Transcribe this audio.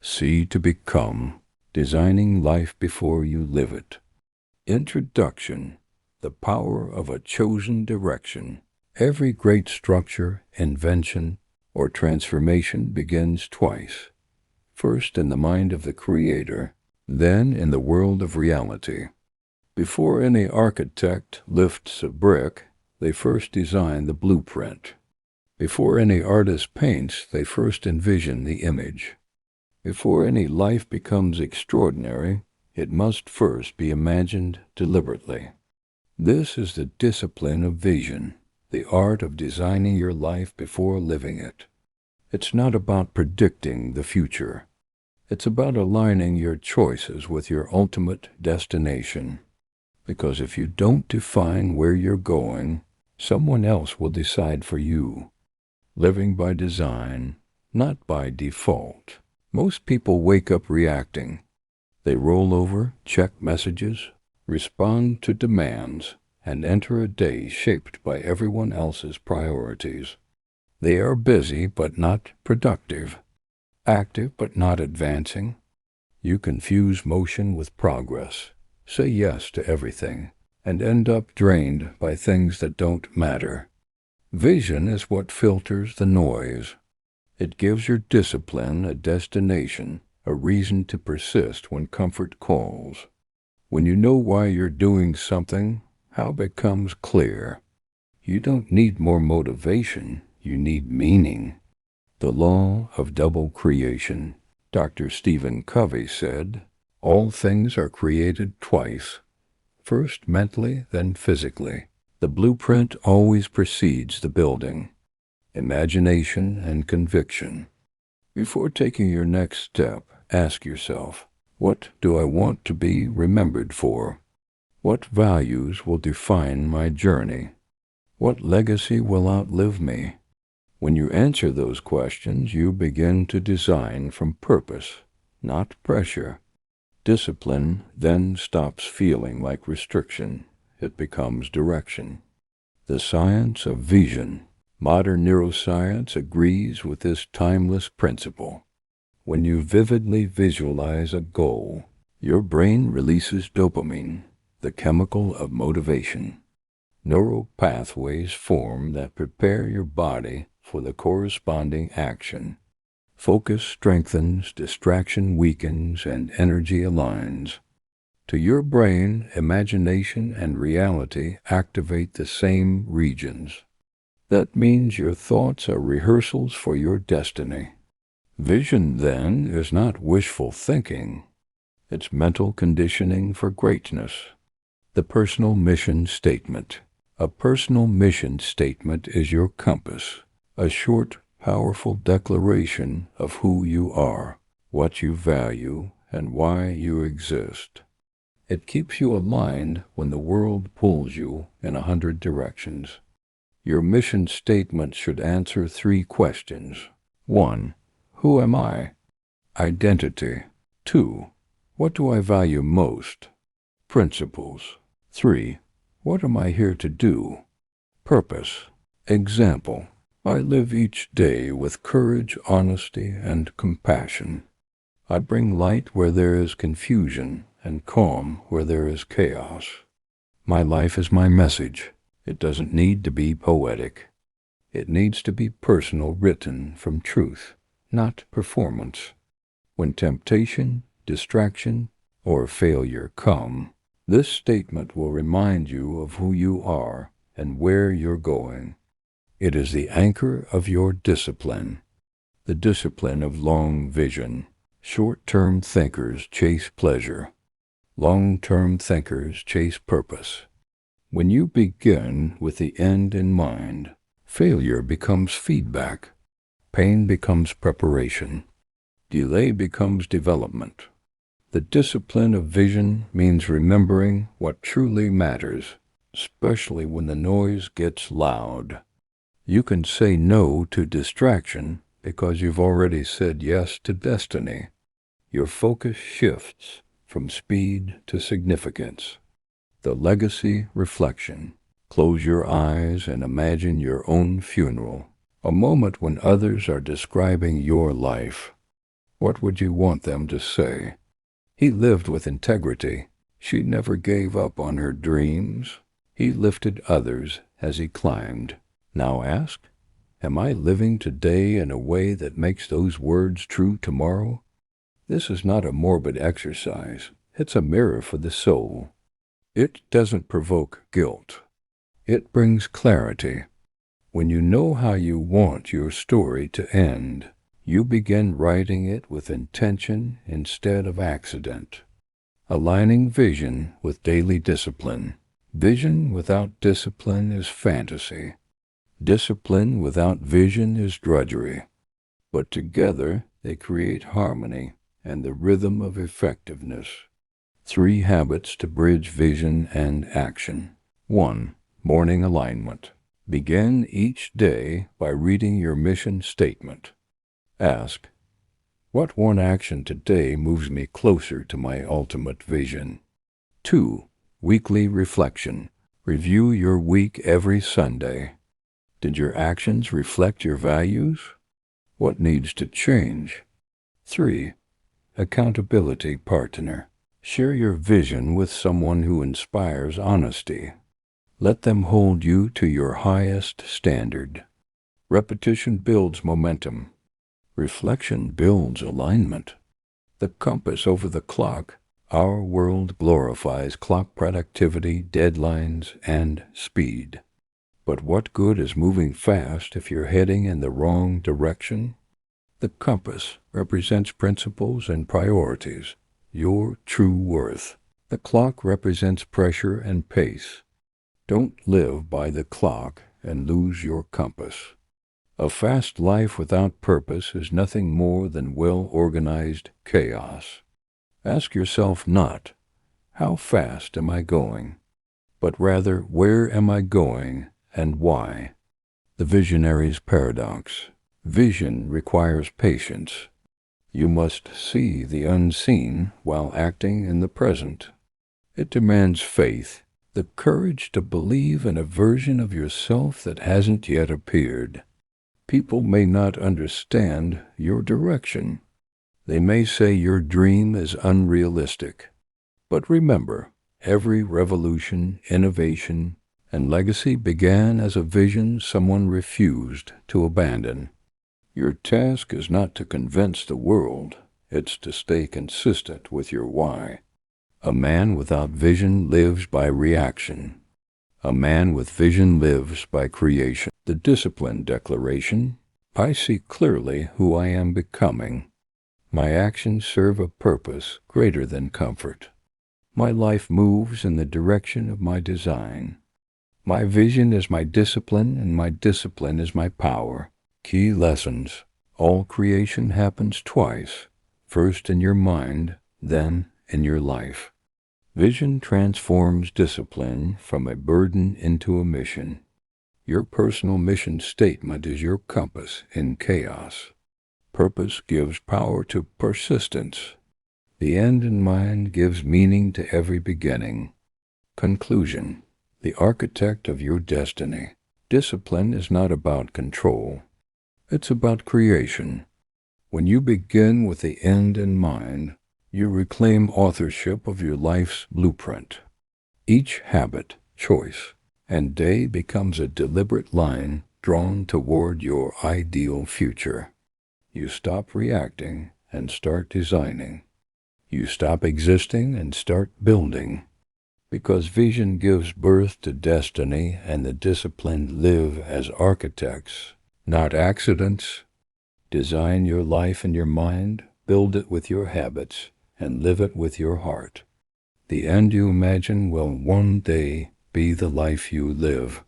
See to become, designing life before you live it. Introduction, the power of a chosen direction. Every great structure, invention, or transformation begins twice. First in the mind of the Creator, then in the world of reality. Before any architect lifts a brick, they first design the blueprint. Before any artist paints, they first envision the image. Before any life becomes extraordinary, it must first be imagined deliberately. This is the discipline of vision, the art of designing your life before living it. It's not about predicting the future. It's about aligning your choices with your ultimate destination. Because if you don't define where you're going, someone else will decide for you. Living by design, not by default. Most people wake up reacting. They roll over, check messages, respond to demands, and enter a day shaped by everyone else's priorities. They are busy but not productive, active but not advancing. You confuse motion with progress, say yes to everything, and end up drained by things that don't matter. Vision is what filters the noise. It gives your discipline a destination, a reason to persist when comfort calls. When you know why you're doing something, how it becomes clear. You don't need more motivation, you need meaning. The law of double creation. Dr. Stephen Covey said, "All things are created twice, first mentally, then physically. The blueprint always precedes the building." Imagination and conviction. Before taking your next step, ask yourself, what do I want to be remembered for? What values will define my journey? What legacy will outlive me? When you answer those questions, you begin to design from purpose, not pressure. Discipline then stops feeling like restriction. It becomes direction. The science of vision. Modern neuroscience agrees with this timeless principle. When you vividly visualize a goal, your brain releases dopamine, the chemical of motivation. Neural pathways form that prepare your body for the corresponding action. Focus strengthens, distraction weakens, and energy aligns. To your brain, imagination and reality activate the same regions. That means your thoughts are rehearsals for your destiny. Vision, then, is not wishful thinking. It's mental conditioning for greatness. The personal mission statement. A personal mission statement is your compass, a short, powerful declaration of who you are, what you value, and why you exist. It keeps you aligned when the world pulls you in 100 directions. Your mission statement should answer 3 questions. 1. Who am I? Identity. 2. What do I value most? Principles. 3. What am I here to do? Purpose. Example. I live each day with courage, honesty, and compassion. I bring light where there is confusion and calm where there is chaos. My life is my message. It doesn't need to be poetic. It needs to be personal, written from truth, not performance. When temptation, distraction, or failure come, this statement will remind you of who you are and where you're going. It is the anchor of your discipline, the discipline of long vision. Short-term thinkers chase pleasure. Long-term thinkers chase purpose. When you begin with the end in mind, failure becomes feedback. Pain becomes preparation. Delay becomes development. The discipline of vision means remembering what truly matters, especially when the noise gets loud. You can say no to distraction because you've already said yes to destiny. Your focus shifts from speed to significance. The legacy reflection. Close your eyes and imagine your own funeral, a moment when others are describing your life. What would you want them to say? He lived with integrity. She never gave up on her dreams. He lifted others as he climbed. Now ask, am I living today in a way that makes those words true tomorrow? This is not a morbid exercise. It's a mirror for the soul. It doesn't provoke guilt. It brings clarity. When you know how you want your story to end, you begin writing it with intention instead of accident. Aligning vision with daily discipline. Vision without discipline is fantasy. Discipline without vision is drudgery. But together they create harmony and the rhythm of effectiveness. 3 habits to bridge vision and action. 1. Morning alignment. Begin each day by reading your mission statement. Ask, what one action today moves me closer to my ultimate vision? 2. Weekly reflection. Review your week every Sunday. Did your actions reflect your values? What needs to change? 3. Accountability partner. Share your vision with someone who inspires honesty. Let them hold you to your highest standard. Repetition builds momentum. Reflection builds alignment. The compass over the clock. Our world glorifies clock productivity, deadlines, and speed. But what good is moving fast if you're heading in the wrong direction? The compass represents principles and priorities, your true worth. The clock represents pressure and pace. Don't live by the clock and lose your compass. A fast life without purpose is nothing more than well-organized chaos. Ask yourself not, how fast am I going? But rather, where am I going and why? The visionary's paradox. Vision requires patience. You must see the unseen while acting in the present. It demands faith, the courage to believe in a version of yourself that hasn't yet appeared. People may not understand your direction. They may say your dream is unrealistic. But remember, every revolution, innovation, and legacy began as a vision someone refused to abandon. Your task is not to convince the world, it's to stay consistent with your why. A man without vision lives by reaction. A man with vision lives by creation. The discipline declaration. I see clearly who I am becoming. My actions serve a purpose greater than comfort. My life moves in the direction of my design. My vision is my discipline, and my discipline is my power. Key lessons. All creation happens twice, first in your mind, then in your life. Vision transforms discipline from a burden into a mission. Your personal mission statement is your compass in chaos. Purpose gives power to persistence. The end in mind gives meaning to every beginning. Conclusion. The architect of your destiny. Discipline is not about control. It's about creation. When you begin with the end in mind, you reclaim authorship of your life's blueprint. Each habit, choice, and day becomes a deliberate line drawn toward your ideal future. You stop reacting and start designing. You stop existing and start building. Because vision gives birth to destiny, and the disciplined live as architects, not accidents. Design your life in your mind, build it with your habits, and live it with your heart. The end you imagine will one day be the life you live.